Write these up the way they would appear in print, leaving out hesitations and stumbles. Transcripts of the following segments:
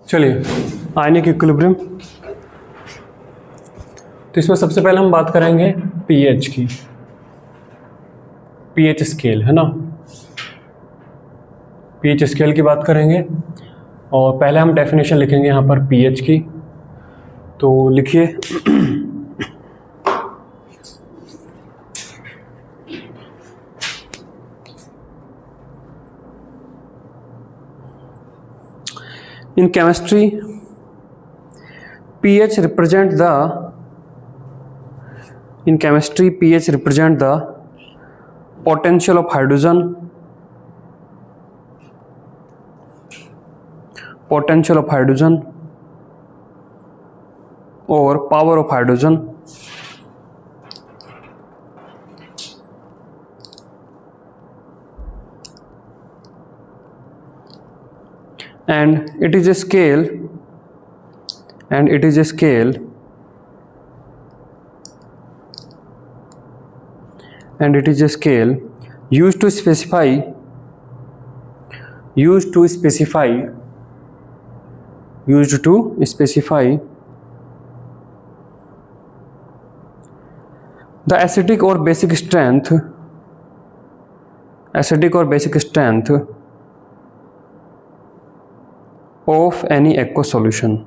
चलिए ionic equilibrium. तो इसमें सबसे पहले हम बात करेंगे पीएच की, पीएच स्केल है ना, पीएच स्केल की बात करेंगे। और पहले हम डेफिनेशन लिखेंगे यहाँ पर पीएच की। तो लिखिए in chemistry pH represent the potential of hydrogen, or power of hydrogen, and it is a scale used to specify the acidic or basic strength of any aqueous solution।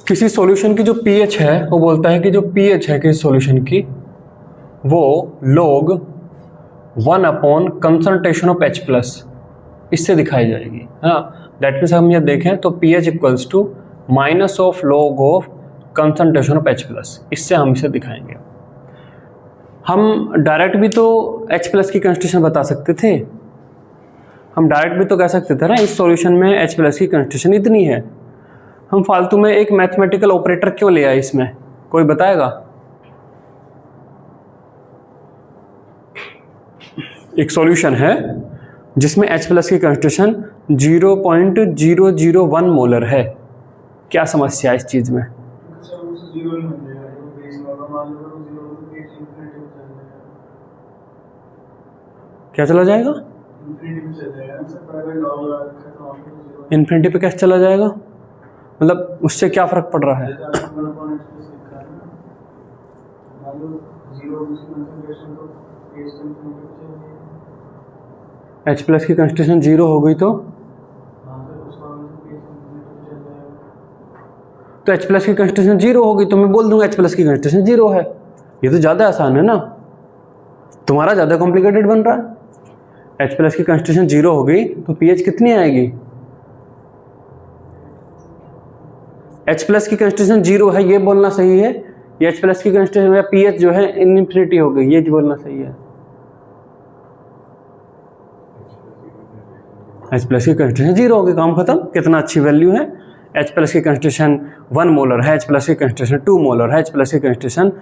किसी solution की जो pH है वो बोलता है कि जो pH है किसी सॉल्यूशन की वो log 1 upon concentration of H plus इससे दिखाई जाएगी, है ना। दैट मीन्स हम ये देखें तो pH equals to minus of log of concentration of H plus, इससे हम इसे दिखाएंगे। हम डायरेक्ट भी तो H प्लस की कंसंट्रेशन बता सकते थे, हम डायरेक्ट भी तो कह सकते थे ना इस सॉल्यूशन में H प्लस की कंसंट्रेशन इतनी है। हम फालतू में एक मैथमेटिकल ऑपरेटर क्यों ले आए इसमें, कोई बताएगा? एक सॉल्यूशन है जिसमें H प्लस की कंसंट्रेशन 0.001 मोलर है, क्या समस्या है इस चीज में? क्या चला जाएगा? इन्फिनिटी पे कैसे चला जाएगा? मतलब उससे क्या फर्क पड़ रहा है? H प्लस की कंसंट्रेशन 0 हो गई तो H प्लस की कंसंट्रेशन 0 हो गई तो मैं बोल दूंगा H प्लस की कंसंट्रेशन 0 है। ये तो ज़्यादा आसान है ना, तुम्हारा ज़्यादा कॉम्प्लिकेटेड बन रहा है। H प्लस की कंसंट्रेशन 0 हो गई तो पीएच कितनी आएगी? H प्लस की कंसंट्रेशन 0 है ये बोलना सही है, ये H प्लस की कंसंट्रेशन या पीएच जो है इनफिनिटी हो गई ये बोलना सही है। H प्लस की कंसंट्रेशन 0 हो गई, काम खत्म। कितना अच्छी वैल्यू है। H प्लस की कंसंट्रेशन 1 मोलर है, H प्लस की कंसंट्रेशन 2 मोलर है, H प्लस की कंसंट्रेशन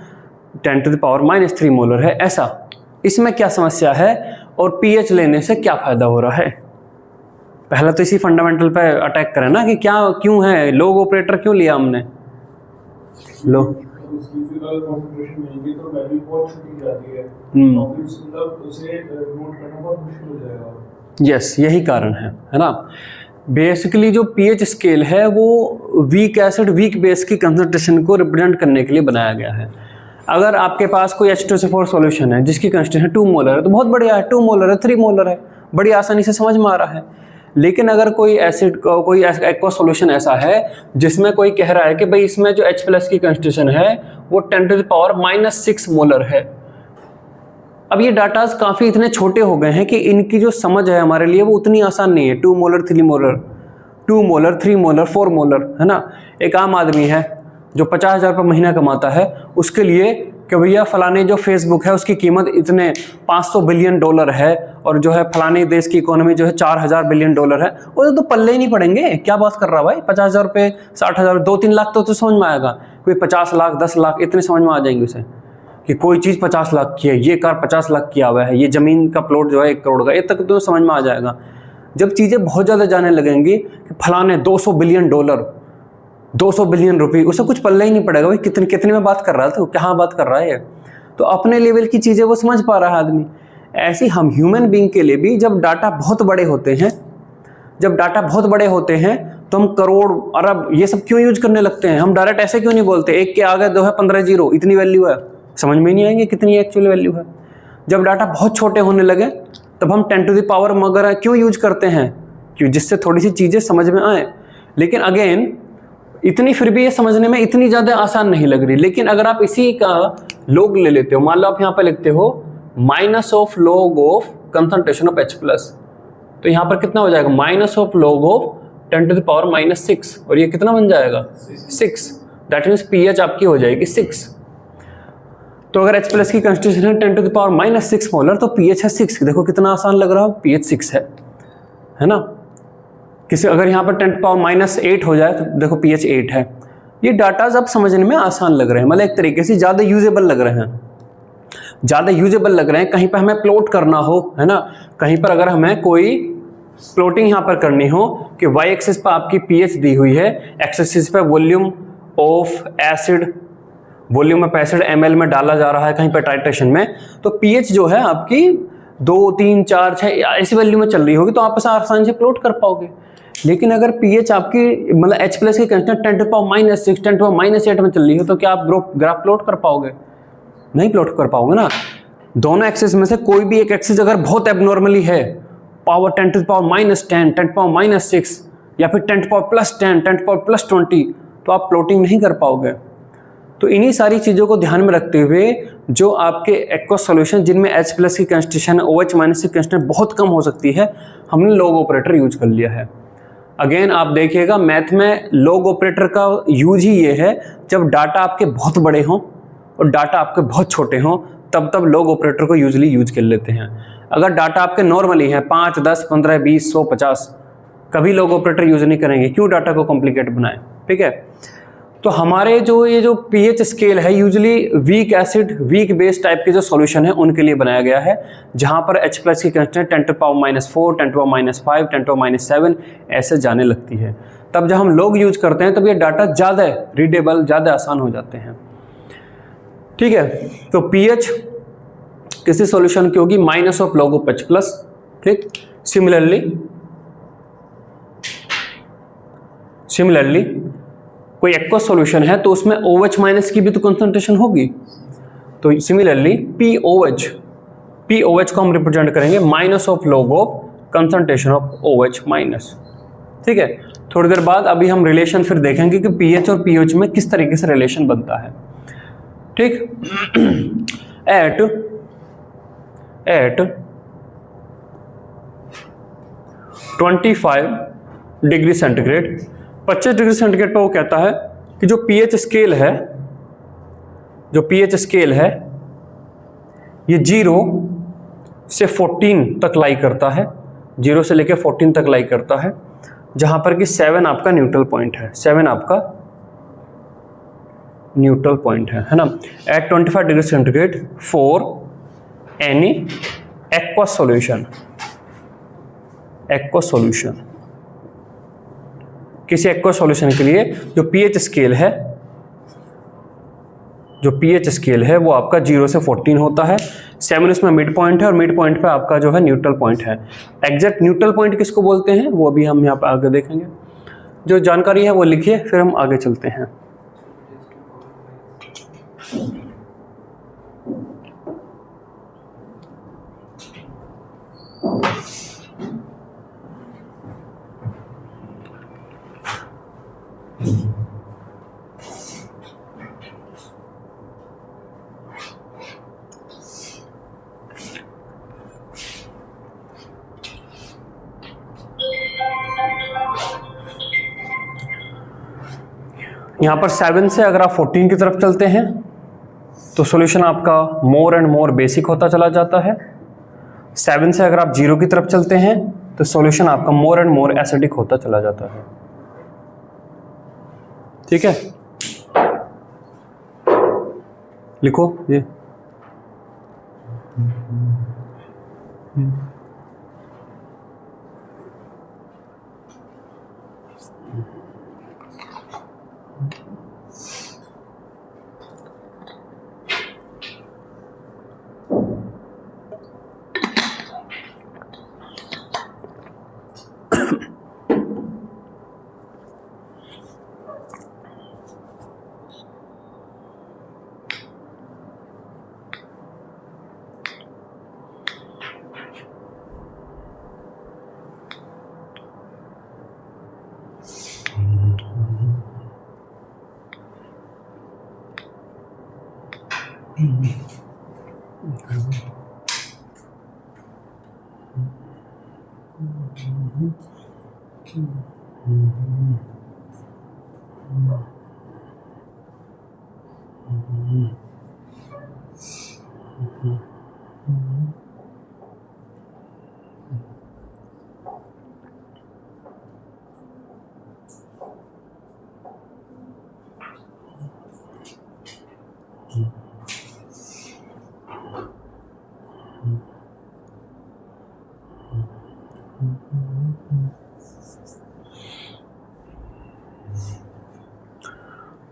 10⁻³ मोलर है। ऐसा इसमें क्या समस्या है और पीएच लेने से क्या फायदा हो रहा है? पहला तो इसी फंडामेंटल पे अटैक करें ना कि क्या क्यों है, लोग ऑपरेटर क्यों लिया हमने। लो यस यही कारण है ना। बेसिकली जो पीएच स्केल है वो वीक एसिड वीक बेस की कंसंट्रेशन को रिप्रेजेंट करने के लिए बनाया गया है। अगर आपके पास कोई H2SO4 सॉल्यूशन है जिसकी कंसंट्रेशन 2 मोलर है तो बहुत बढ़िया है, 2 मोलर है, 3 मोलर है, बड़ी आसानी से समझ में आ रहा है। लेकिन अगर कोई एसिड कोई एक्वा सॉल्यूशन ऐसा है जिसमें कोई कह रहा है कि भाई इसमें जो H प्लस की कंसंट्रेशन है वो 10⁻⁻6 मोलर है। अब ये डाटाज काफ़ी इतने छोटे हो गए हैं कि इनकी जो समझ है हमारे लिए वो उतनी आसान नहीं है। 2 molar 3 molar 2 molar 3 molar 4 molar, है ना। एक आम आदमी है जो 50,000 रुपये महीना कमाता है, उसके लिए कि भैया फलाने जो फेसबुक है उसकी कीमत इतने 500 बिलियन डॉलर है और जो है फलाने देश की इकोनॉमी जो है 4000 बिलियन डॉलर है, वो तो पल्ले ही नहीं पड़ेंगे। क्या बात कर रहा भाई, 50,000 रुपये 60,000 2-3 लाख तो समझ में आएगा। कोई 50 लाख 10 लाख इतने समझ में आ जाएंगे उसे कि कोई चीज़ 50 लाख की है, ये कार 50 लाख की हुआ है, ये ज़मीन का प्लॉट जो है 1 करोड़ का, ये तक तो समझ में आ जाएगा। जब चीज़ें बहुत ज़्यादा जाने लगेंगी कि फलाने 200 बिलियन डॉलर 200 बिलियन रुपये, उसे कुछ पल्ले ही नहीं पड़ेगा भाई कितने में बात कर रहा था, कहाँ बात कर रहा है। तो अपने लेवल की चीज़ें वो समझ पा रहा है आदमी। ऐसे हम ह्यूमन बीइंग के लिए भी जब डाटा बहुत बड़े होते हैं, जब डाटा बहुत बड़े होते हैं तो हम करोड़ अरब ये सब क्यों यूज करने लगते हैं? हम डायरेक्ट ऐसे क्यों नहीं बोलते एक के आगे 2 है 15 जीरो इतनी वैल्यू है, समझ में नहीं आएंगे कितनी एक्चुअल वैल्यू है। जब डाटा बहुत छोटे होने लगे तब हम 10 टू द पावर वगैरह क्यों यूज करते हैं? क्यों? जिससे थोड़ी सी चीज़ें समझ में आए। लेकिन अगेन इतनी फिर भी ये समझने में इतनी ज़्यादा आसान नहीं लग रही। लेकिन अगर आप इसी का log ले लेते हो, मान लो आप यहाँ पे लिखते हो minus of log of concentration of H plus, तो यहाँ पर कितना हो जाएगा minus of log of 10 to the power -6, और ये कितना बन जाएगा 6। दैट मीन्स pH आपकी हो जाएगी 6। तो अगर H प्लस की कंस्टिट्यूशन है 10 टू द पावर -6 मोलर, तो pH है 6। देखो कितना आसान लग रहा हो, pH 6 है ना। किसी अगर यहाँ पर 10 टू पावर -8 हो जाए तो देखो pH 8 है। ये डाटाज अब समझने में आसान लग रहे हैं, मतलब एक तरीके से ज़्यादा यूजेबल लग रहे हैं, ज़्यादा यूजेबल लग रहे हैं। कहीं पर हमें प्लॉट करना हो, है ना, कहीं पर अगर हमें कोई प्लॉटिंग यहाँ पर करनी हो कि y एक्सिस पर आपकी pH दी हुई है, x एक्सिस पर volume of acid, volume of acid ml में डाला जा रहा है कहीं पर टाइट्रेशन में, तो pH जो है आपकी 2, 3, 4, 6 ऐसी वैल्यू में चल रही होगी तो आप इसे आसानी से प्लॉट कर पाओगे। लेकिन अगर pH आपकी मतलब H प्लस की constant 10 to power -6, 10 to power -8 में चल रही हो तो क्या आप ग्राफ प्लॉट कर पाओगे? नहीं प्लॉट कर पाओगे ना। दोनों एक्सिस में से कोई भी एक एक्सिस अगर बहुत एबनॉर्मली है, power 10 to power -10, 10 to power -6 या फिर 10 टू पावर +10, 10 टू पावर +20, तो आप प्लॉटिंग नहीं कर पाओगे। तो इन्हीं सारी चीज़ों को ध्यान में रखते हुए जो आपके एक्वस सॉल्यूशन जिनमें H प्लस की कंस्टिट्यूशन OH माइनस की कंस्टिट्यूशन बहुत कम हो सकती है, हमने लॉग ऑपरेटर यूज कर लिया है। अगेन आप देखिएगा मैथ में लॉग ऑपरेटर का यूज ही ये है जब डाटा आपके बहुत बड़े हों और डाटा आपके बहुत छोटे हों, तब लॉग ऑपरेटर को यूजली यूज कर लेते हैं। अगर डाटा आपके नॉर्मली है 5, 10, 15, 20, 100, 50, कभी लॉग ऑपरेटर यूज नहीं करेंगे, क्यों डाटा को कॉम्प्लिकेट बनाएं। ठीक है, तो हमारे ये जो pH स्केल है usually weak acid weak base type के जो सॉल्यूशन है उनके लिए बनाया गया है, जहां पर H प्लस की constant 10 to power -4, 10 to power -5, 10 to power -7 ऐसे जाने लगती है। तब जब हम लोग यूज करते हैं तब ये डाटा ज़्यादा रीडेबल, ज़्यादा आसान हो जाते हैं। ठीक है, तो pH किसी सॉल्यूशन की होगी minus of log of H plus. ठीक, सिमिलरली कोई एक्वस सॉल्यूशन है तो उसमें OH माइनस की भी तो कंसंट्रेशन होगी, तो सिमिलरली POH को हम रिप्रेजेंट करेंगे minus of log of concentration of OH minus. ठीक है, थोड़ी देर बाद अभी हम रिलेशन फिर देखेंगे कि pH और POH में किस तरीके से रिलेशन बनता है। ठीक, at 25 degree centigrade, 25 degree centigrade पर वो कहता है कि जो pH स्केल है ये 0 से 14 तक लाई करता है, 0 से लेकर 14 तक लाई करता है, जहां पर कि 7 आपका न्यूट्रल पॉइंट है, 7 आपका न्यूट्रल पॉइंट है ना। At 25 degree centigrade for any aqueous solution, किसी एक्वस सॉल्यूशन के लिए जो pH स्केल है वो आपका 0 से 14 होता है, 7 इसमें मिड पॉइंट है और मिड पॉइंट पे आपका जो है न्यूट्रल पॉइंट है। एग्जैक्ट न्यूट्रल पॉइंट किसको बोलते हैं वो अभी हम यहाँ पे आगे देखेंगे। जो जानकारी है वो लिखिए, फिर हम आगे चलते हैं। यहाँ पर 7 से अगर आप 14 की तरफ चलते हैं तो सॉल्यूशन आपका मोर एंड मोर बेसिक होता चला जाता है। 7 से अगर आप 0 की तरफ चलते हैं तो सॉल्यूशन आपका मोर एंड मोर एसिडिक होता चला जाता है। ठीक है, लिखो ये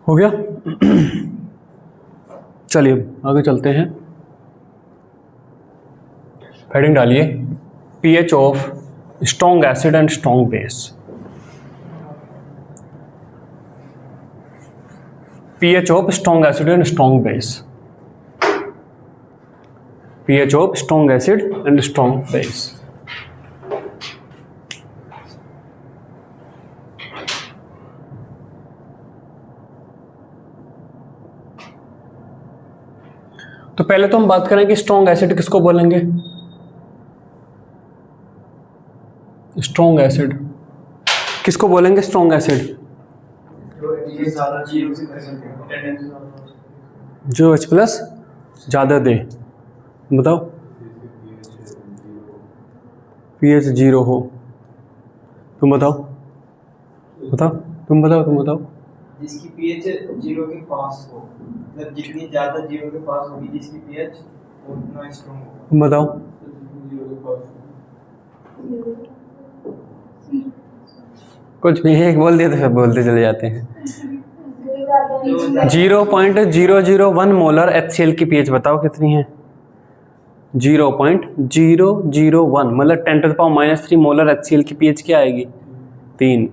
हो गया। चलिए आगे चलते हैं। हेडिंग डालिए pH of strong acid and strong base. pH of strong acid and strong base. pH of strong acid and strong base. तो पहले तो हम बात करें कि स्ट्रॉन्ग एसिड किसको बोलेंगे। स्ट्रॉन्ग एसिड किसको बोलेंगे? स्ट्रॉन्ग एसिड जो H प्लस ज़्यादा दे। बताओ pH 0 हो। तुम बताओ तुम बताओ जिसकी pH 0 के पास हो, मतलब जितनी ज़्यादा 0 के पास होगी जिसकी pH उतना स्ट्रॉन्ग होगा। तुम बताओ। कुछ भी एक बोल दिया तो फिर बोलते चले जाते हैं। 0.001 मोलर HCl की pH बताओ कितनी है? 0.001 मतलब 10⁻³ मोलर HCl की pH क्या आएगी? 3।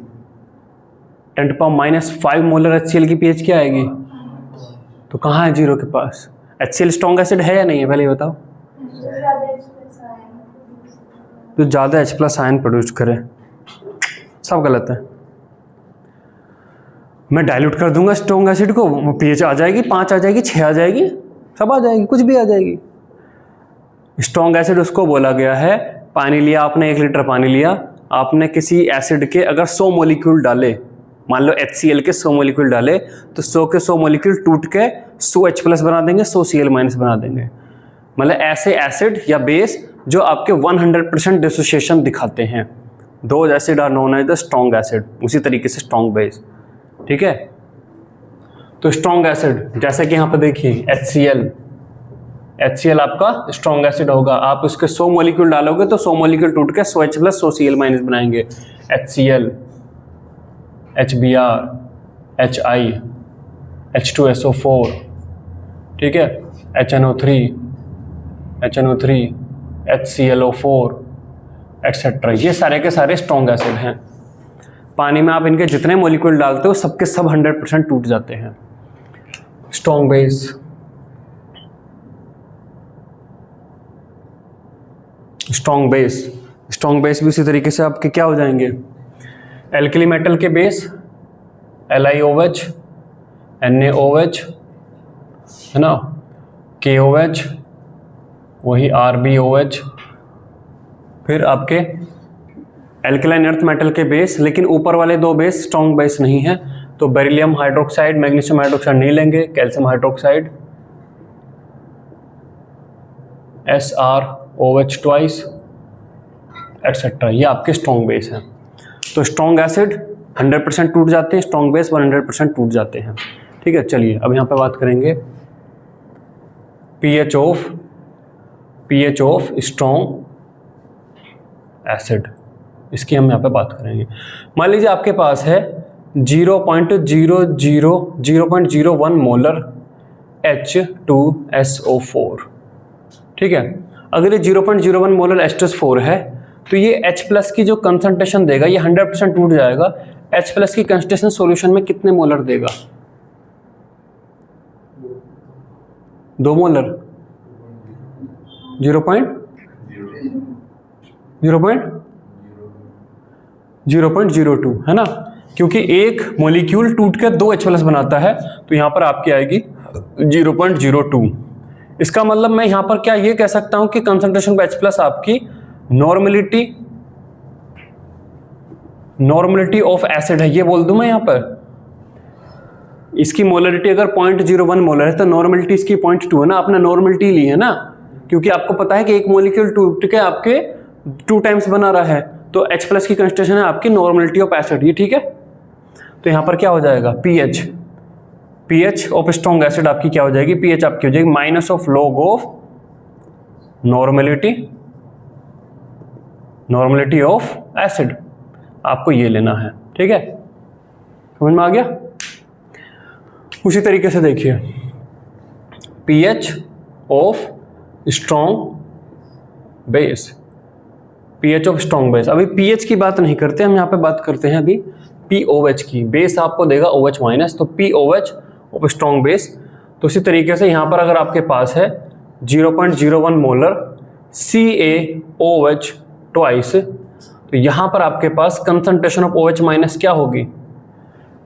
10⁻⁵ मोलर HCl की pH क्या आएगी? तो कहाँ है 0 के पास? HCl स्ट्रॉन्ग एसिड है या नहीं है? पहले ये बताओ। तो ज़्यादा H प्लस आयन प्रोड्यूस करे, सब गलत है। मैं डाइल्यूट कर दूंगा स्ट्रॉन्ग एसिड को, pH आ जाएगी 5 आ जाएगी 6 आ जाएगी, सब आ जाएगी, कुछ भी आ जाएगी। स्ट्रॉन्ग एसिड उसको बोला गया है, पानी लिया आपने, 1 लीटर पानी लिया आपने, किसी एसिड के अगर 100 मॉलिक्यूल डाले, मान लो HCl के 100 मॉलिक्यूल डाले, तो 100 के 100 मॉलिक्यूल टूट के 100 H प्लस बना देंगे, 100 Cl माइनस बना देंगे। मतलब ऐसे एसिड या बेस जो आपके 100% डिसोसिएशन दिखाते हैं। Those acid are known as the strong acid. उसी तरीके से स्ट्रॉन्ग बेस, ठीक है। तो स्ट्रॉन्ग एसिड जैसे कि यहाँ पर देखिए HCl आपका स्ट्रॉन्ग एसिड होगा। आप उसके 100 मॉलिक्यूल डालोगे तो 100 मॉलिक्यूल टूट के 100 H प्लस 100 Cl माइनस बनाएंगे। HCl, HBr, HI, H2SO4, ठीक है, HNO3, HClO4 एक्सेट्रा, ये सारे के सारे स्ट्रॉन्ग एसिड हैं। पानी में आप इनके जितने मॉलिक्यूल डालते हो सबके सब 100% टूट जाते हैं। स्ट्रॉन्ग बेस भी उसी तरीके से आपके क्या हो जाएंगे? एल्कली मेटल के बेस LiOH, NaOH है ना, KOH, वही RbOH। फिर आपके एल्कलाइन अर्थ मेटल के बेस, लेकिन ऊपर वाले 2 बेस स्ट्रॉन्ग बेस नहीं है, तो बेरिलियम हाइड्रोक्साइड, मैग्नीशियम हाइड्रोक्साइड नहीं लेंगे, calcium hydroxide SrOH twice etcetera, ये आपके स्ट्रॉन्ग बेस हैं। तो स्ट्रॉन्ग एसिड 100% टूट जाते हैं, स्ट्रॉन्ग बेस 100% टूट जाते हैं, ठीक है। चलिए अब यहाँ पे बात करेंगे pH ऑफ स्ट्रॉन्ग एसिड, इसकी हम यहाँ पे बात करेंगे। मान लीजिए आपके पास है 0.01 मोलर H2SO4, ठीक है। अगर ये 0.01 मोलर H2SO4 है तो ये H प्लस की जो कंसंट्रेशन देगा ये 100% टूट जाएगा। H प्लस की कंसंट्रेशन सॉल्यूशन में कितने मोलर देगा? 2 मोलर, 0.02 है ना, क्योंकि एक मॉलिक्यूल टूट कर 2 H प्लस बनाता है, तो यहाँ पर आपकी आएगी 0.02। इसका मतलब मैं यहां पर क्या ये कह सकता हूं कि कंसंट्रेशन ऑफ H+ आपकी नॉर्मलिटी ऑफ एसिड है, ये बोल दूं मैं यहां पर। इसकी मोलरिटी अगर 0.01 मोलर है तो नॉर्मलिटी इसकी 0.2 है ना, आपने नॉर्मलिटी ली है ना, क्योंकि आपको पता है कि एक मॉलिक्यूल टूट के आपके 2 टाइम्स बना रहा है, तो H+ की कंसंट्रेशन है आपकी नॉर्मलिटी ऑफ एसिड, ये ठीक है। तो यहां पर क्या हो जाएगा, पीएच ऑफ स्ट्रॉन्ग एसिड आपकी क्या हो जाएगी, पीएच आपकी हो जाएगी minus of log of normality of acid, आपको ये लेना है, ठीक है, समझ में आ गया। उसी तरीके से देखिए pH of strong base, pH of strong base, अभी पीएच की बात नहीं करते हम, यहाँ पे बात करते हैं अभी पीओएच की। बेस आपको देगा OH माइनस, तो पीओएच ऑफ स्ट्रॉन्ग बेस। तो इसी तरीके से यहाँ पर अगर आपके पास है 0.01 मोलर CaOH ट्वाइस, तो यहाँ पर आपके पास कंसंट्रेशन ऑफ OH माइनस क्या होगी,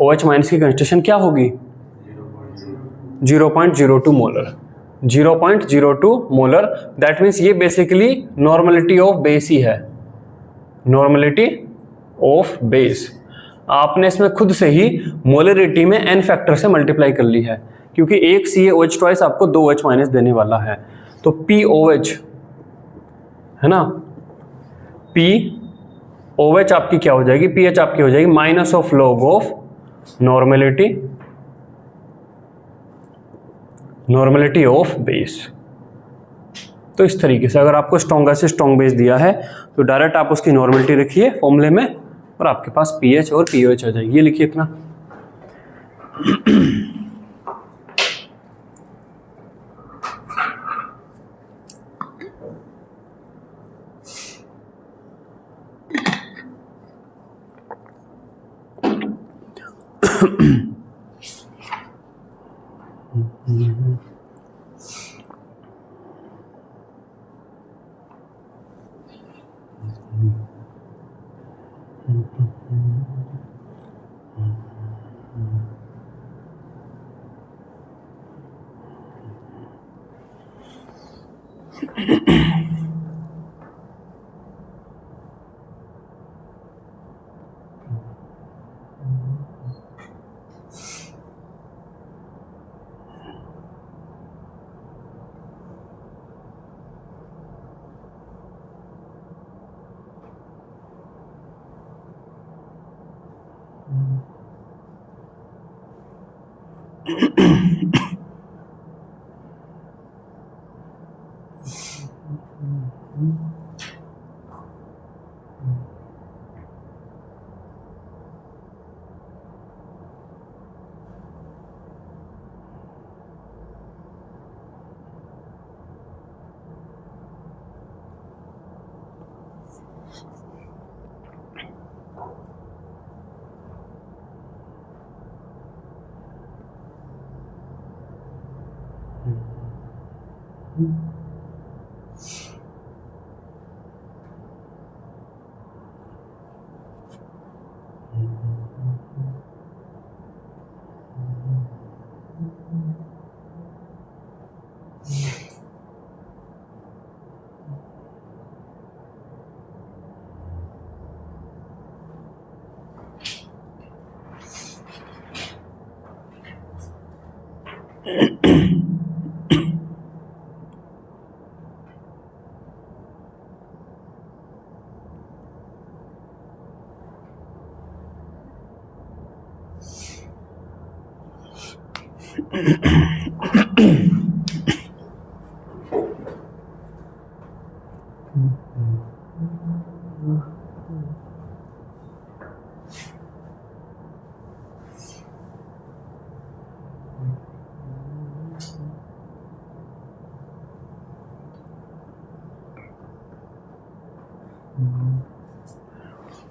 OH माइनस की कंसंट्रेशन क्या होगी 0.02 मोलर, 0.02 मोलर। दैट मीन्स ये बेसिकली नॉर्मलिटी ऑफ बेस ही है, नॉर्मलिटी ऑफ बेस। आपने इसमें खुद से ही मोलरिटी में n फैक्टर से मल्टीप्लाई कर ली है, क्योंकि एक CaOH ट्वाइस आपको 2 OH माइनस देने वाला है। तो POH है ना, POH आपकी क्या हो जाएगी, पीएच आपकी हो जाएगी minus of log of normality of base. तो इस तरीके से अगर आपको स्ट्रॉन्ग से स्ट्रॉन्ग बेस दिया है तो डायरेक्ट आप उसकी नॉर्मलिटी रखिए फॉर्मूले में और आपके पास पीएच और पीओएच आ जाएगी, ये लिखिए इतना।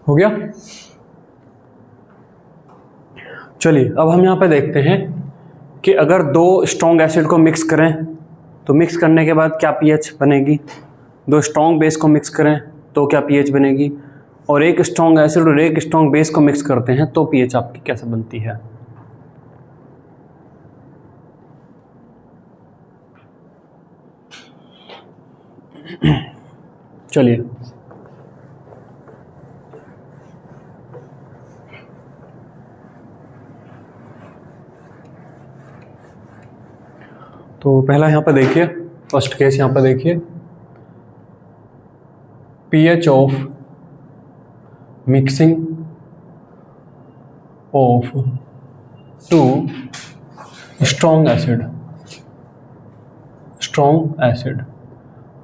हो गया। चलिए अब हम यहाँ पे देखते हैं कि अगर दो स्ट्रॉन्ग एसिड को मिक्स करें तो मिक्स करने के बाद क्या पीएच बनेगी, दो स्ट्रॉन्ग बेस को मिक्स करें तो क्या पीएच बनेगी, और एक स्ट्रॉन्ग एसिड और एक स्ट्रॉन्ग बेस को मिक्स करते हैं तो पीएच आपकी कैसे बनती है। चलिए, तो पहला यहाँ पर देखिए, फर्स्ट केस यहाँ पर देखिए, pH of mixing of 2 strong acid, strong acid,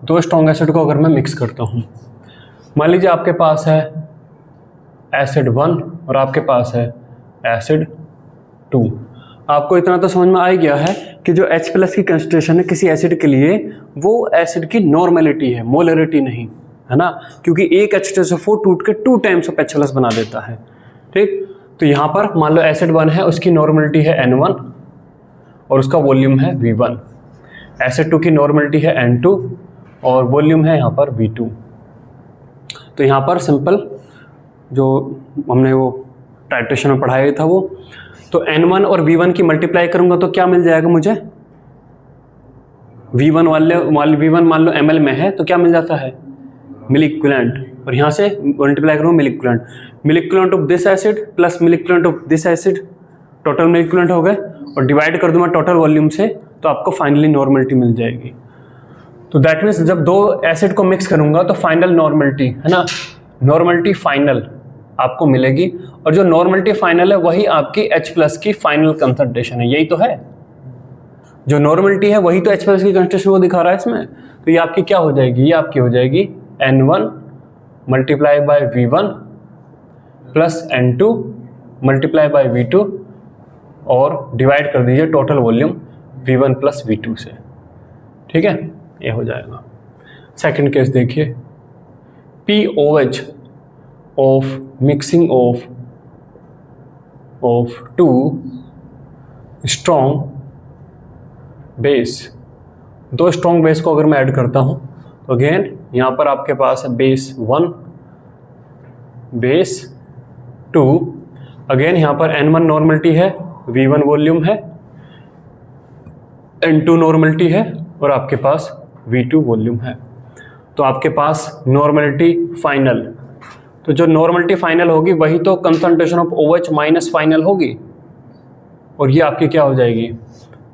2 strong acid को अगर मैं मिक्स करता हूँ, मान लीजिए आपके पास है एसिड 1 और आपके पास है एसिड 2। आपको इतना तो समझ में आ ही गया है कि जो H प्लस की कंसंट्रेशन है किसी एसिड के लिए, वो एसिड की नॉर्मेलिटी है, मोलरिटी नहीं, है ना, क्योंकि एक H2SO4 टूट के 2 टाइम्स ऑफ H प्लस बना देता है। ठीक, तो यहाँ पर मान लो एसिड 1 है, उसकी नॉर्मेलिटी है N1 और उसका वॉल्यूम है V1। एसिड 2 की नॉर्मेलिटी है N2 और वॉल्यूम है यहाँ पर V2। तो यहाँ पर सिंपल जो हमने वो टाइट्रेशन में पढ़ाया था वो, तो N1 और V1 की मल्टीप्लाई करूंगा तो क्या मिल जाएगा मुझे, V1 मान लो ml में है तो क्या मिल जाता है, मिल इक्विवेलेंट, और यहाँ से मल्टीप्लाई करूँगा milliequivalent, milliequivalent of this acid plus milliequivalent of this acid, total milliequivalent हो गए, और डिवाइड कर दूंगा टोटल वॉल्यूम से, तो आपको फाइनली नॉर्मलिटी मिल जाएगी। तो दैट मीन्स जब 2 एसिड को मिक्स करूंगा तो फाइनल नॉर्मलिटी, है ना, नॉर्मलिटी फाइनल आपको मिलेगी, और जो नॉर्मलिटी फाइनल है वही आपकी H प्लस की फाइनल कंसंट्रेशन है, यही तो है, जो नॉर्मलिटी है वही तो H प्लस की कंसंट्रेशन को दिखा रहा है इसमें। तो ये आपकी क्या हो जाएगी, ये आपकी हो जाएगी N1 multiply by V1 plus N2 multiply by V2 और डिवाइड कर दीजिए total volume V1 plus V2 से। ठीक है, ये हो जाएगा। सेकंड केस देखिए, POH of mixing of 2 strong base, 2 strong base को अगर मैं ऐड करता हूँ तो अगेन यहाँ पर आपके पास है बेस 1 बेस 2, अगेन यहाँ पर N1 नॉर्मलिटी है, V1 वॉल्यूम है, N2 नॉर्मलिटी है और आपके पास V2 वॉल्यूम है। तो आपके पास नॉर्मलिटी फाइनल, तो जो नॉर्मलिटी फाइनल होगी वही तो concentration of OH minus final होगी, और ये आपकी क्या हो जाएगी,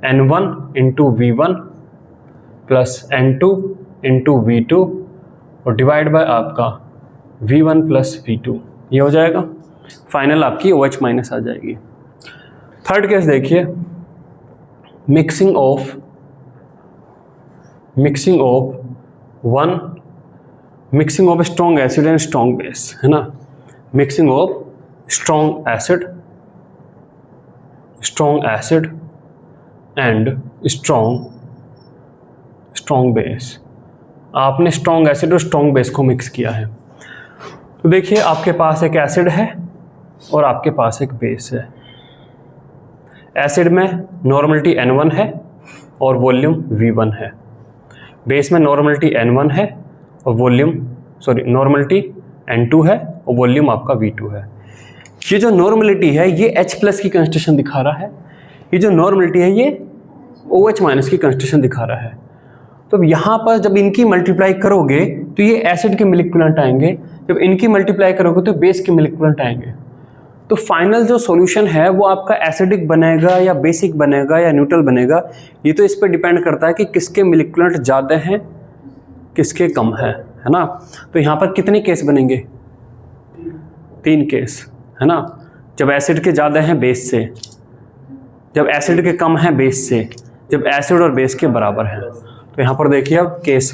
N1 into V1 plus N2 into V2 और डिवाइड बाय आपका V1 प्लस V2, ये हो जाएगा, फाइनल आपकी OH माइनस आ जाएगी। थर्ड केस देखिए, mixing of strong acid and strong base, है ना, mixing of strong acid and strong base, आपने स्ट्रॉन्ग एसिड और स्ट्रॉन्ग बेस को मिक्स किया है। तो देखिए आपके पास एक एसिड है और आपके पास एक बेस है। एसिड में नॉर्मलिटी N1 है और वॉल्यूम V1 है, बेस में नॉर्मलिटी N1 है और नॉर्मलिटी N2 है और वॉल्यूम आपका V2 है। ये जो नॉर्मलिटी है ये H प्लस की कंसंट्रेशन दिखा रहा है, ये जो नॉर्मलिटी है ये OH माइनस की कंसंट्रेशन दिखा रहा है। तो यहाँ पर जब इनकी मल्टीप्लाई करोगे तो ये एसिड के मिल इक्विवेलेंट आएंगे, जब इनकी मल्टीप्लाई करोगे तो बेस के मिल इक्विवेलेंट आएंगे। तो फाइनल जो सॉल्यूशन है वो आपका एसिडिक बनेगा या बेसिक बनेगा या न्यूट्रल बनेगा, ये तो इस पर डिपेंड करता है कि किसके मिल इक्विवेलेंट ज़्यादा हैं किसके कम है ना। तो यहाँ पर कितने केस बनेंगे, 3 केस, है ना, जब एसिड के ज़्यादा हैं बेस से, जब एसिड के कम है बेस से, जब एसिड और बेस के बराबर है। तो यहाँ पर देखिए अब केस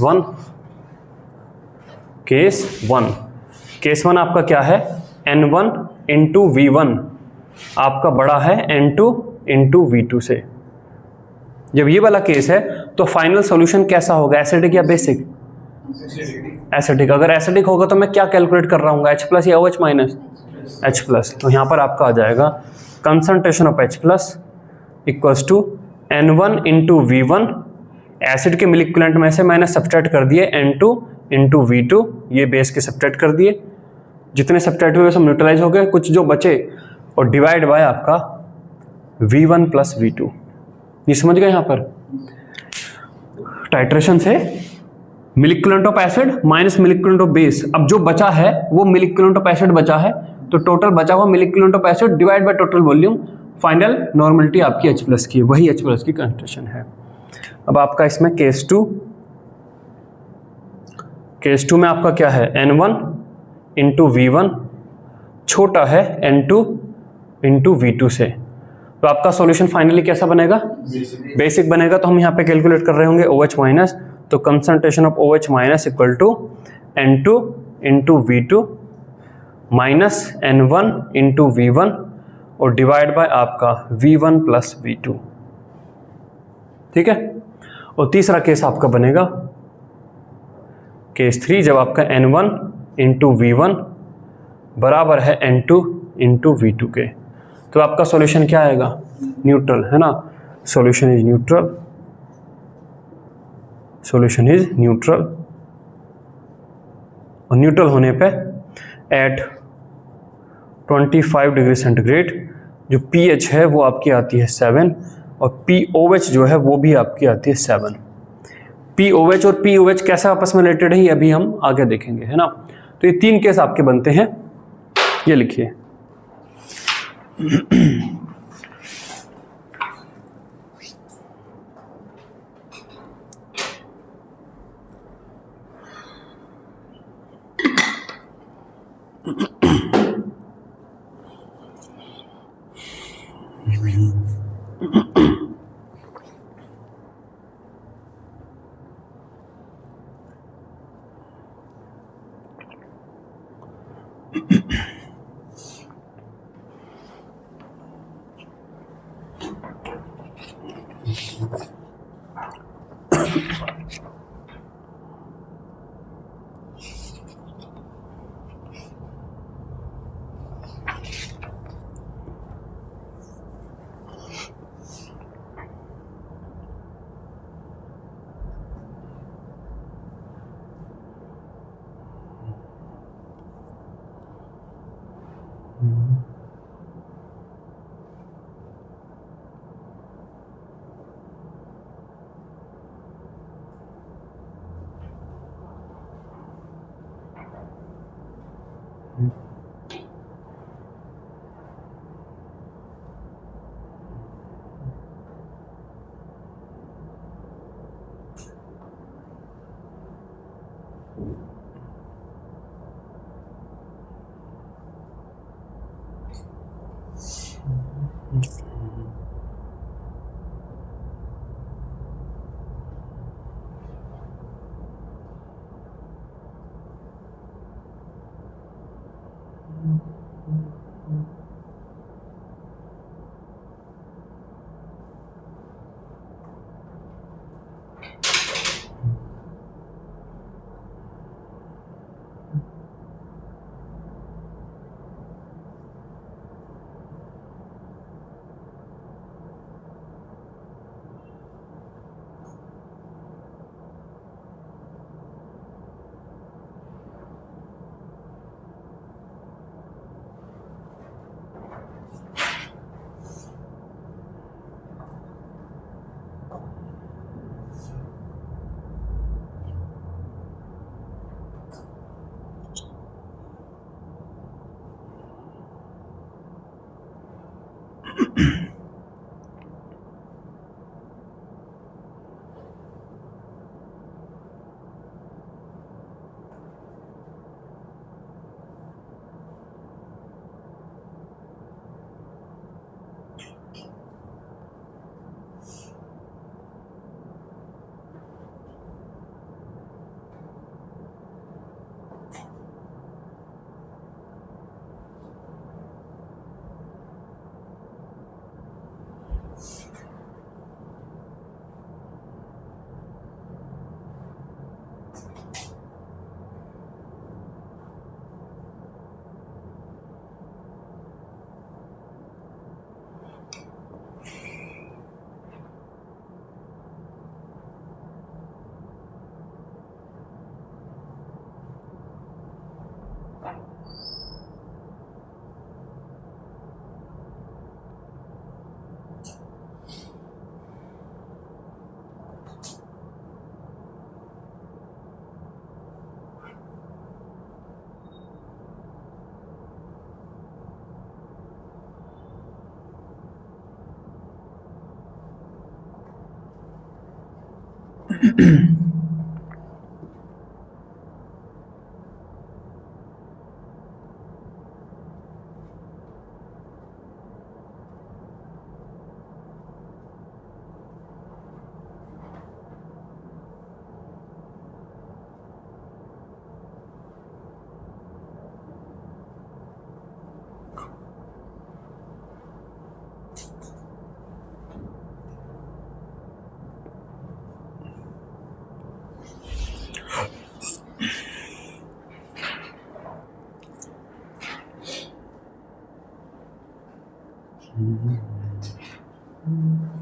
वन आपका क्या है, N1 इंटू V1 आपका बड़ा है N2 इंटू V2 से। जब ये वाला केस है तो फाइनल सॉल्यूशन कैसा होगा, एसिडिक या बेसिक, एसिडिक। अगर एसिडिक होगा तो मैं क्या कैलकुलेट कर रहा हूँ, H प्लस या OH माइनस, H प्लस। तो यहाँ पर आपका आ जाएगा concentration of H plus equals to N1 into V1, acid के मिल इक्विवेलेंट में से मैंने सब्ट्रैक्ट कर दिए N2 इंटू V2, ये बेस के सब्ट्रैक्ट कर दिए, जितने सब्ट्रैक्ट हुए सब न्यूट्रलाइज हो गए, कुछ जो बचे, और डिवाइड बाय आपका V1 प्लस V2। ये समझ गए यहाँ पर टाइट्रेशन से milliequivalent of acid minus milliequivalent of base. अब जो बचा है वो मिलिक्यूलेंट ऑफ एसिड बचा है, तो टोटल बचा हुआ milliequivalent of acid divide by total volume, final normality आपकी H+ की, वही H+ की कंसंट्रेशन है। अब आपका इसमें केस टू में आपका क्या है, N1 इंटू V1 छोटा है N2 इंटू V2 से। तो आपका सॉल्यूशन फाइनली कैसा बनेगा, बेसिक बनेगा। तो हम यहाँ पे कैलकुलेट कर रहे होंगे OH माइनस, तो concentration of OH minus equal to N2 into V2 minus N1 into V1 और डिवाइड बाय आपका V1 प्लस V2, ठीक है। और तीसरा केस आपका बनेगा केस 3, जब आपका N1 इंटू V1 बराबर है N2 इंटू V2 के। तो आपका सॉल्यूशन क्या आएगा, न्यूट्रल, है ना। Solution is neutral, solution is neutral. और न्यूट्रल होने पे एट 25 डिग्री सेंटीग्रेड जो pH है वो आपकी आती है 7 और POH जो है वो भी आपकी आती है 7। POH और POH कैसे आपस में रिलेटेड है ये अभी हम आगे देखेंगे, है ना। तो ये 3 केस आपके बनते हैं, ये लिखिए।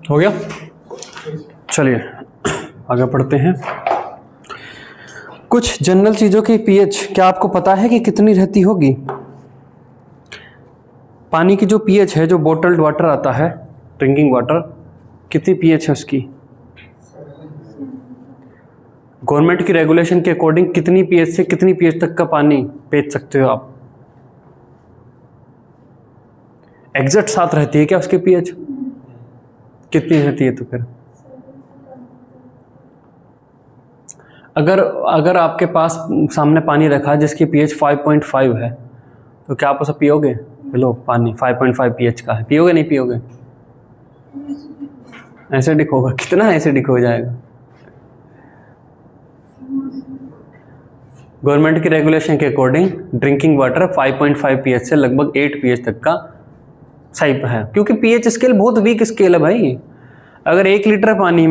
हो गया? चलिए आगे पढ़ते हैं। कुछ जनरल चीज़ों की पीएच क्या आपको पता है कि कितनी रहती होगी? पानी की जो पीएच है, जो बोटल्ड वाटर आता है, ड्रिंकिंग वाटर, कितनी पीएच है उसकी? गवर्नमेंट की रेगुलेशन के अकॉर्डिंग कितनी पीएच से कितनी पीएच तक का पानी बेच सकते हो आप? एग्जैक्ट 7 रहती है क्या उसकी पीएच? कितनी रहती है तो फिर? अगर आपके पास सामने पानी रखा है जिसकी पीएच 5.5 है, तो क्या आप उसे पियोगे? लो पानी 5.5 पीएच का है, पियोगे नहीं पियोगे? एसिडिक होगा। कितना एसिडिक हो जाएगा? गवर्नमेंट की रेगुलेशन के अकॉर्डिंग ड्रिंकिंग वाटर 5.5 पीएच से लगभग 8 पीएच तक का सही है, क्योंकि पीएच स्केल बहुत वीक स्केल है भाई। अगर 1 लीटर पानी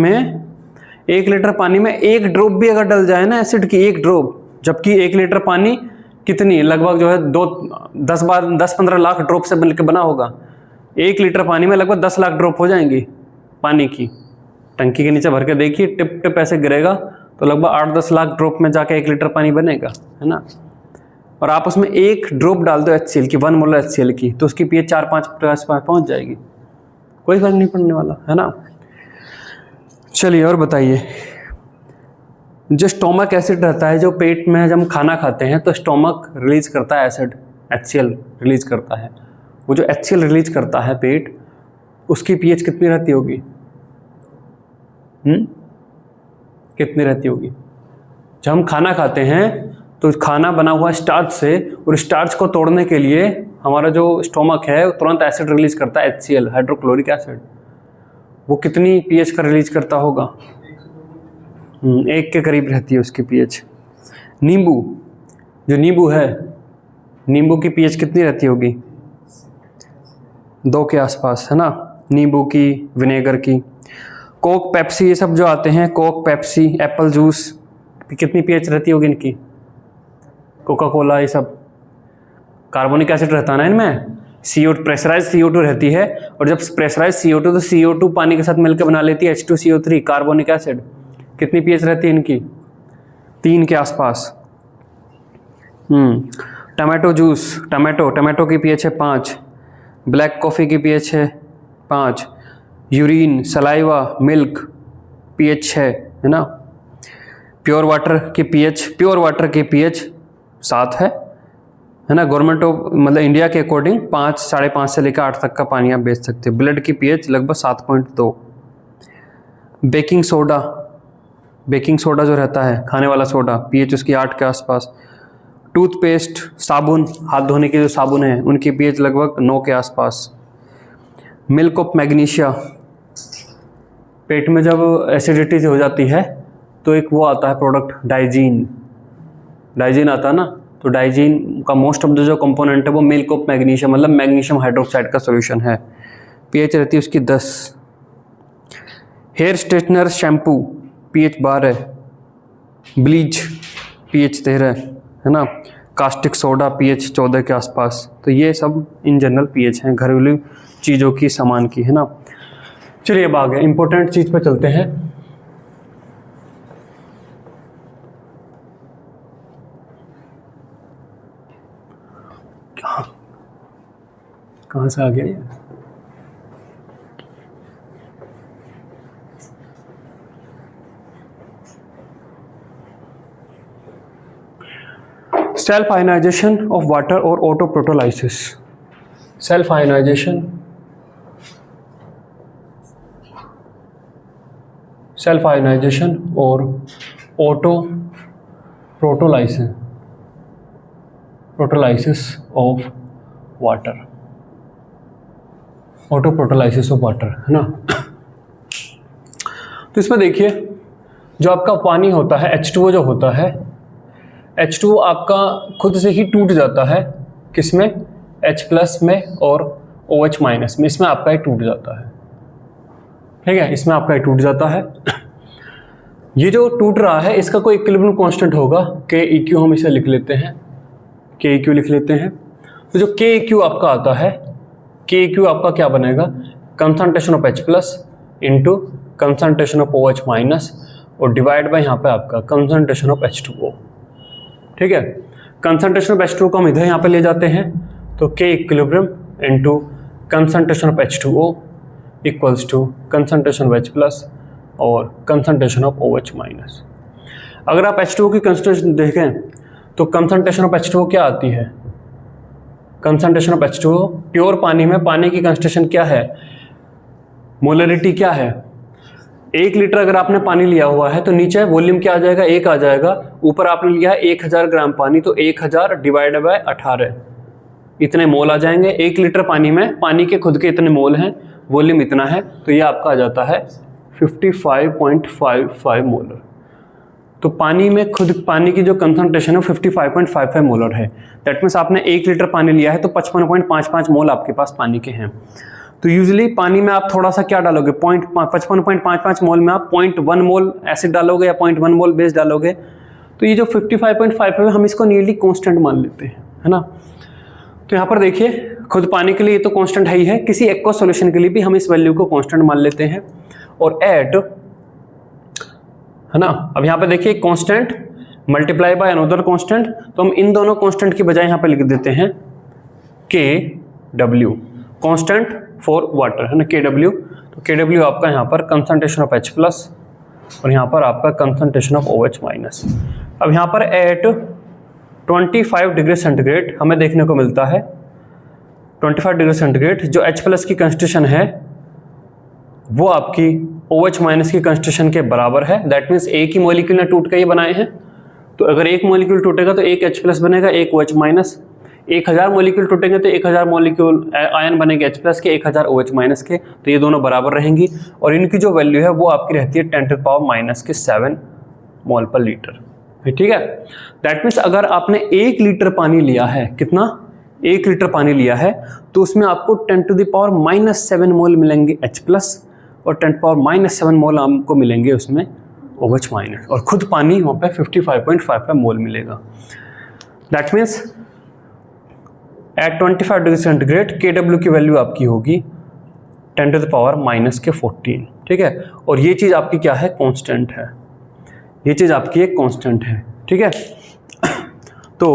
में 1 ड्रॉप भी अगर डल जाए ना एसिड की, 1 ड्रॉप, जबकि 1 लीटर पानी कितनी लगभग जो है 10-15 लाख ड्रॉप से मिलकर बना होगा। 1 लीटर पानी में लगभग 10 लाख ड्रॉप हो जाएंगी पानी की। टंकी के नीचे भर के देखिए, टिप टिप ऐसे गिरेगा तो लगभग 8-10 लाख ड्रॉप में जाके 1 लीटर पानी बनेगा, है ना। और आप उसमें 1 ड्रॉप डाल दो HCl की, 1 मोलर HCl की, तो उसकी पीएच 4-5 के आसपास पहुंच जाएगी, कोई फर्क नहीं पड़ने वाला, है ना। चलिए और बताइए, जो स्टोमक एसिड रहता है, जो पेट में जब हम खाना खाते हैं तो स्टोमक रिलीज करता है एसिड, HCl रिलीज करता है। वो जो HCl रिलीज करता है पेट, उसकी पीएच कितनी रहती होगी? कितनी रहती होगी? जब हम खाना खाते हैं तो खाना बना हुआ स्टार्च से, और स्टार्च को तोड़ने के लिए हमारा जो स्टोमक है तुरंत एसिड रिलीज करता है, HCl हाइड्रोक्लोरिक एसिड। वो कितनी पीएच का रिलीज करता होगा? 1 के करीब रहती है उसकी पीएच। नींबू, जो नींबू है, नींबू की पीएच कितनी रहती होगी? 2 के आसपास, है ना। नींबू की, विनेगर की। कोक, पेप्सी, ये सब जो आते हैं, कोक, पेप्सी, एप्पल जूस, कितनी पीएच रहती होगी इनकी? कोका कोला, ये सब कार्बोनिक एसिड रहता है ना इनमें। CO2 प्रेशराइज CO2 रहती है, और जब प्रेशराइज CO2 तो CO2 पानी के साथ मिलकर बना लेती है H2CO3 कार्बोनिक एसिड। कितनी पीएच रहती है इनकी? 3 के आसपास। टमाटो जूस, टमाटो की पीएच है 5। ब्लैक कॉफ़ी की पीएच है 5। यूरिन, सलाइवा, मिल्क पीएच 6, है ना। प्योर वाटर की पीएच 7 है ना। गवर्नमेंट ऑफ मतलब इंडिया के अकॉर्डिंग 5, 5.5 से लेकर 8 तक का पानी आप बेच सकते हो। ब्लड की पीएच लगभग 7.2। बेकिंग सोडा जो रहता है, खाने वाला सोडा, पीएच उसकी 8 के आसपास। टूथपेस्ट, साबुन, हाथ धोने के जो साबुन है, उनकी पीएच लगभग 9 के आसपास। मिल्क ऑफ मैग्नीशिया, पेट में जब एसिडिटी हो जाती है तो एक वो आता है प्रोडक्ट, डाइजीन आता है ना, तो डाइजीन का मोस्ट ऑफ द जो कंपोनेंट है वो मिल्क ऑफ मैग्नीशिया, मतलब मैग्नीशियम हाइड्रोक्साइड का सॉल्यूशन है। पीएच रहती है उसकी 10। Hair straightener shampoo pH 12। Bleach pH 13, है ना। कास्टिक सोडा पीएच 14 के आसपास। तो ये सब इन जनरल पीएच हैं घरेलू चीज़ों की, सामान की, है ना। चलिए अब आगे इंपॉर्टेंट चीज़ पे चलते हैं। कहाँ से आ गया ये? सेल्फ आयनाइजेशन ऑफ वाटर और ऑटोप्रोटोलाइसिस। सेल्फ सेल्फ आयोनाइजेशन और autoprotolysis of water, autoprotolysis of water, है ना। तो इसमें देखिए जो आपका पानी होता है H2O जो होता है, H2O आपका खुद से ही टूट जाता है, किसमें, H+ में और OH- में, इसमें आपका ये टूट जाता है, ठीक है, इसमें आपका ये टूट जाता है। ये जो टूट रहा है इसका कोई इक्विलिब्रियम कांस्टेंट होगा, KEQ हम इसे लिख लेते हैं, KEQ लिख लेते हैं। तो जो KEQ आपका आता है, KEQ आपका क्या बनेगा, concentration of H+ into concentration of OH- और डिवाइड बाय यहाँ पे आपका कंसंट्रेशन ऑफ H2O, ठीक है। कंसंट्रेशन ऑफ H2O को हम इधर यहाँ पे ले जाते हैं, तो K equilibrium into concentration of H2O equals to concentration of H+ और कंसंट्रेशन ऑफ OH-। अगर आप H2O की कंसंट्रेशन देखें तो कंसंट्रेशन ऑफ H2O क्या आती है, कंसंट्रेशन ऑफ H2O प्योर पानी में पानी की कंसंट्रेशन क्या है, मोलरिटी क्या है। 1 लीटर अगर आपने पानी लिया हुआ है तो नीचे वॉल्यूम क्या आ जाएगा, 1 आ जाएगा, ऊपर आपने लिया है 1000 ग्राम पानी, तो 1000 डिवाइड बाय 18 इतने मोल आ जाएंगे। 1 लीटर पानी में पानी के खुद के इतने मोल हैं, वॉल्यूम इतना है, तो ये आपका आ जाता है 55.55 मोलर। तो पानी में खुद पानी की जो कंसंट्रेशन है 55.55 मोलर है। दैट मीन्स आपने 1 लीटर पानी लिया है तो 55.55 मोल आपके पास पानी के हैं। तो यूजुअली पानी में आप थोड़ा सा क्या डालोगे, 55.55 मोल में आप 0.1 मोल एसिड डालोगे या 0.1 मोल बेस डालोगे। तो ये जो 55.55 हम इसको नियरली कांस्टेंट मान लेते हैं, है ना। तो यहाँ पर देखिए खुद पानी के लिए ये तो कांस्टेंट है ही है, किसी एक्वस सॉल्यूशन के लिए भी हम इस वैल्यू को कांस्टेंट मान लेते हैं और ऐड, है ना। अब यहाँ पे देखिए constant multiply by another constant, तो हम इन दोनों कांस्टेंट की बजाय यहाँ पे लिख देते हैं KW, कांस्टेंट फॉर वाटर, है ना, KW। तो KW आपका यहाँ पर कंसंट्रेशन ऑफ H+ और यहाँ पर आपका कंसंट्रेशन ऑफ OH-। अब यहाँ पर एट 25 डिग्री सेंटीग्रेड हमें देखने को मिलता है, 25 डिग्री सेंटीग्रेड जो H+ की कंसंट्रेशन है वो आपकी OH- की कंसंट्रेशन के बराबर है। दैट मीन्स एक ही मॉलिक्यूल ने टूट के ये बनाए हैं, तो अगर एक मॉलिक्यूल टूटेगा तो एक H+ बनेगा, एक OH-। 1000 मॉलिक्यूल टूटेंगे तो 1000 मॉलिक्यूल आयन बनेंगे H+ के, 1000 OH- के, तो ये दोनों बराबर रहेंगी और इनकी जो वैल्यू है वो आपकी रहती है 10⁻⁻7 मोल पर लीटर, ठीक है। दैट मीन्स अगर आपने 1 लीटर पानी लिया है, कितना, 1 लीटर पानी लिया है, तो उसमें आपको 10⁻⁻7 मोल मिलेंगे H+ और 10⁻⁻7 मोल आपको मिलेंगे उसमें OH-, और खुद पानी वहाँ पे 55.55 मोल मिलेगा। That means at 25 degree centigrade KW की वैल्यू आपकी होगी 10⁻⁻14, ठीक है। और ये चीज़ आपकी क्या है, कांस्टेंट है, ये चीज़ आपकी एक कांस्टेंट है, ठीक है। तो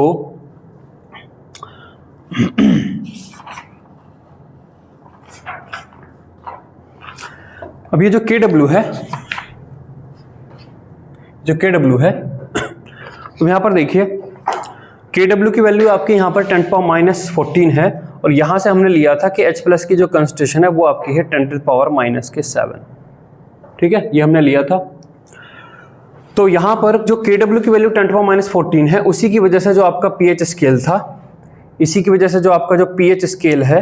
अब ये जो KW है, जो KW है, तो यहाँ पर देखिए KW की वैल्यू आपके यहाँ पर 10⁻⁻14 है और यहाँ से हमने लिया था कि H+ की जो कंसंट्रेशन है वो आपकी है 10⁻⁻7, ठीक है, ये हमने लिया था। तो यहाँ पर जो KW की वैल्यू 10⁻⁻14 है, उसी की वजह से जो आपका pH स्केल था, इसी की वजह से जो आपका जो pH स्केल है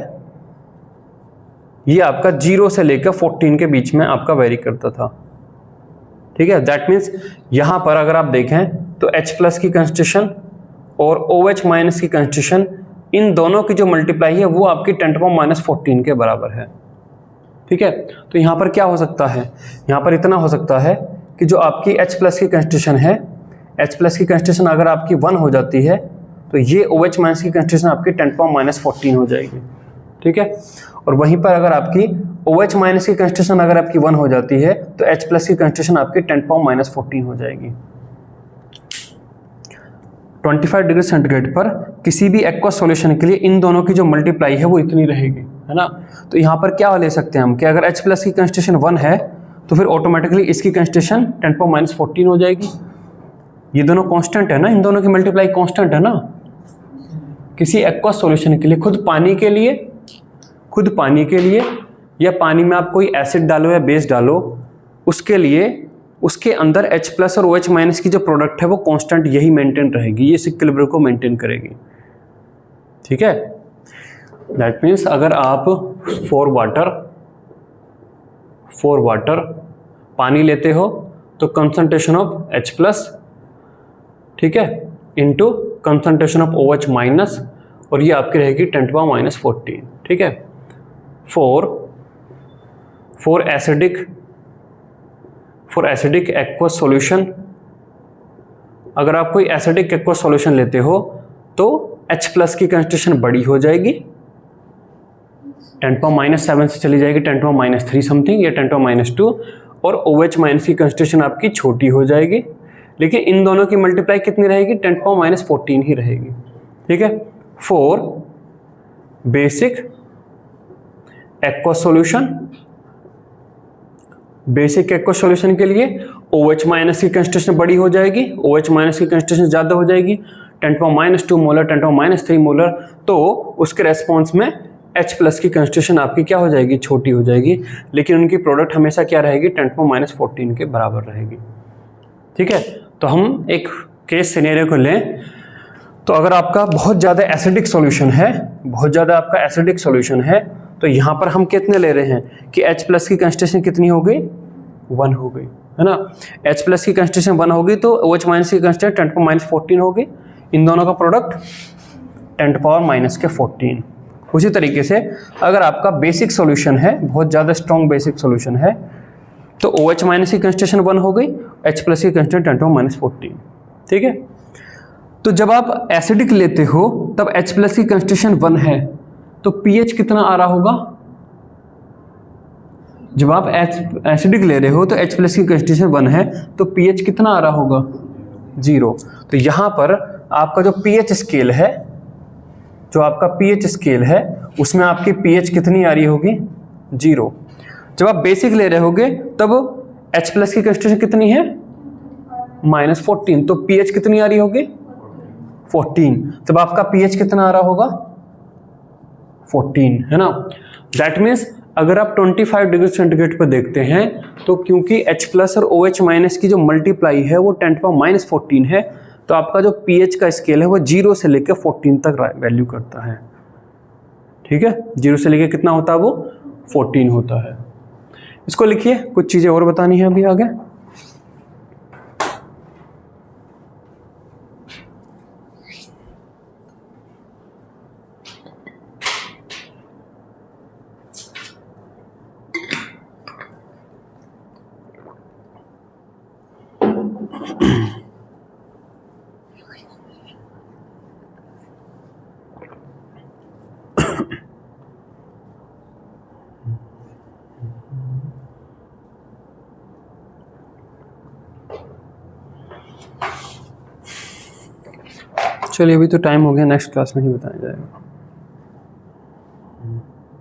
ये आपका 0 से लेकर 14 के बीच में आपका वेरी करता था, ठीक है। दैट मीन्स यहाँ पर अगर आप देखें तो H+ की कंसंट्रेशन और OH- की कंसंट्रेशन, इन दोनों की जो मल्टीप्लाई है वो आपकी 10⁻⁻14 के बराबर है, ठीक है। तो यहाँ पर क्या हो सकता है, यहाँ पर इतना हो सकता है कि जो आपकी H+ की कंसंट्रेशन है, H+ की कंसंट्रेशन अगर आपकी 1 हो जाती है तो ये OH- की कंसंट्रेशन आपकी 10⁻⁻14 हो जाएगी, ठीक है। और वहीं पर अगर आपकी OH- की कंसंट्रेशन अगर आपकी 1 हो जाती है तो H+ की कंसंट्रेशन आपकी 10⁻⁻14 हो जाएगी। 25 डिग्री सेंटीग्रेड पर किसी भी एक्वस सॉल्यूशन के लिए इन दोनों की जो मल्टीप्लाई है वो इतनी रहेगी, है ना। तो यहाँ पर क्या ले सकते हैं हम कि अगर H+ की कंसंट्रेशन 1 है तो फिर ऑटोमेटिकली इसकी कंसंट्रेशन 10⁻⁻14 हो जाएगी। ये दोनों कांस्टेंट है ना, इन दोनों की मल्टीप्लाई कांस्टेंट है ना। किसी एक्वस सॉल्यूशन के लिए, खुद पानी के लिए या पानी में आप कोई एसिड डालो या बेस डालो, उसके लिए उसके अंदर H प्लस और OH माइनस की जो प्रोडक्ट है वो कांस्टेंट यही मेंटेन रहेगी, ये इस इक्विलिब्रियम को मेंटेन करेगी। ठीक है, दैट मीन्स अगर आप फॉर वाटर पानी लेते हो तो कंसंट्रेशन ऑफ H प्लस, ठीक है, into concentration of OH minus, और ये आपकी रहेगी 10⁻⁻14। ठीक है, फॉर एसिडिक एक्वस सॉल्यूशन, अगर आप कोई एसिडिक एक्वस सॉल्यूशन लेते हो तो H प्लस की कंसंट्रेशन बड़ी हो जाएगी, 10⁻⁷ से चली जाएगी 10⁻³ समथिंग या 10⁻², और OH माइनस की कंसंट्रेशन आपकी छोटी हो जाएगी, लेकिन इन दोनों की मल्टीप्लाई कितनी रहेगी, 10⁻⁻14 ही रहेगी। ठीक है, for basic aqueous solution, basic aqueous solution के लिए OH माइनस की कंसंट्रेशन बड़ी हो जाएगी, OH माइनस की कंसंट्रेशन ज़्यादा हो जाएगी, 10⁻² मोलर 10⁻³ मोलर, तो उसके रेस्पॉन्स में H प्लस की कंसंट्रेशन आपकी क्या हो जाएगी, छोटी हो जाएगी, लेकिन उनकी प्रोडक्ट हमेशा क्या रहेगी, 10⁻⁻14 के बराबर रहेगी। ठीक है, तो हम एक केस सिनेरियो को लें, तो अगर आपका बहुत ज़्यादा एसिडिक सॉल्यूशन है, तो यहाँ पर हम कितने ले रहे हैं कि H प्लस की कंसंट्रेशन कितनी हो गई, 1 हो गई, है ना। H प्लस की कंसंट्रेशन 1 हो गई तो OH माइनस की कंसंट्रेशन 10⁻⁻14 हो गई, इन दोनों का प्रोडक्ट 10⁻⁻14। उसी तरीके से अगर आपका बेसिक सॉल्यूशन है, बहुत ज़्यादा स्ट्रॉन्ग बेसिक सॉल्यूशन है, तो OH माइनस की कंसंट्रेशन 1 हो गई, H प्लस की कंसंट्रेशन 10⁻⁻14। ठीक है, तो जब आप एसिडिक लेते हो तब H प्लस की कंसंट्रेशन 1 है, तो pH कितना आ रहा होगा, जब आप एसिडिक ले रहे हो तो H प्लस की कंसंट्रेशन 1 है, तो pH कितना आ रहा होगा, 0। तो यहाँ पर आपका जो pH स्केल है, उसमें आपकी pH कितनी आ रही होगी, 0। जब आप बेसिक ले रहे होगे तब H प्लस की कंसंट्रेशन कितनी है, -14, तो pH कितनी आ रही होगी, 14। तब आपका pH कितना आ रहा होगा, 14, है ना। दैट मीन्स अगर आप 25 डिग्री सेंटीग्रेड पर देखते हैं तो क्योंकि H प्लस और OH माइनस की जो मल्टीप्लाई है वो 10⁻⁻14 है, तो आपका जो pH का स्केल है वो 0 से लेकर 14 तक वैल्यू करता है। ठीक है, 0 से लेकर कितना होता है, वो 14 होता है। इसको लिखिए, कुछ चीज़ें और बतानी है अभी आगे। चलिए, अभी तो टाइम हो गया, नेक्स्ट क्लास में ही बताया जाएगा।